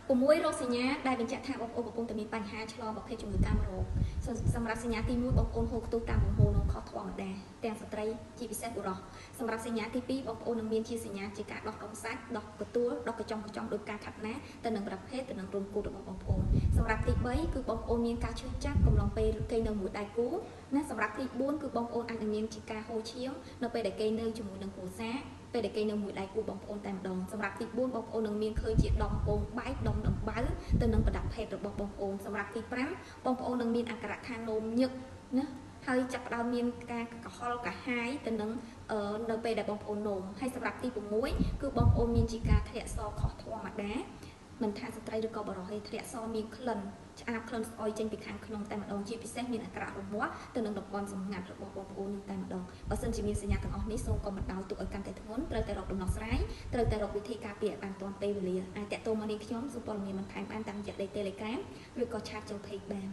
6រោគសញ្ញាដែលបញ្ជាក់ថាបងប្អូនកំពុងតែមានបញ្ហាឆ្លងប្រភេទជំងឺកាមរោគសម្រាប់សញ្ញាទី1បងប្អូនហូរខ្ទុះតាមលំហូរនំខុសធម្មតាទាំងស្ត្រីជាពិសេសបុរសសម្រាប់សញ្ញាទី2បងប្អូននឹងមានជាសញ្ញាជាការដោះដុំសាច់ដោះកទួលដោះកញ្ចុងដោយការខាត់ណាទៅនឹងប្រភេទទៅនឹងរោមគូរបស់បងប្អូនសម្រាប់ទី3គឺបងប្អូនមានការឈឺចាប់កំឡុងពេលគេនៅមួយដៃគូណាសម្រាប់ទី4គឺបងប្អូនអាចនឹងមានជាការហូរឈាមនៅពេលដែលគេនៅជាមួយនឹងគ្រួសារពេលដែលគេនៅមួយដៃគូបងប្អូនតែម្ដងសម្រាប់ទី4បងប្អូននឹងមានឃើញជាដុំពងបែកដុំដំបៅទៅនឹងប្រដាប់ភេទរបស់បងប្អូនសម្រាប់ទី5បងប្អូននឹងមានអាការៈថានោមញឹកណាហើយចាប់ផ្ដើមមានការកុហលកាហាយទៅនឹងនៅពេលដែលបងប្អូននោមហើយសម្រាប់ទី6គឺបងប្អូនមានជាការធ្លាក់សខុសធម្មតាមិនថាស្ត្រីឬក៏បុរសទេធ្លាក់សមានក្លិនឆ្អាបក្លិនស្អុយចេញពីខាងក្នុងតែម្ដងជាពិសេសមានអាការៈរមាស់ទៅនឹងតំបន់សម្ងាត់របស់បងប្អូននឹងតែម្ដងបើសិនជាមានសញ្ញាទាំងអស់នេះសូមកុំបណ្ដោយទុកឲ្យកាន់តែធ្ងន់ត្រូវតែរកដំណោះស្រាយត្រូវតែរកវិធីការពារឲ្យបានទាន់ពេលវេលាអាចតាក់ទងមកនេះខ្ញុំសូមព័ត៌មានបន្ថែមបានតាមរយៈលេខ Telegram ឬក៏ឆាតចូល Page បាន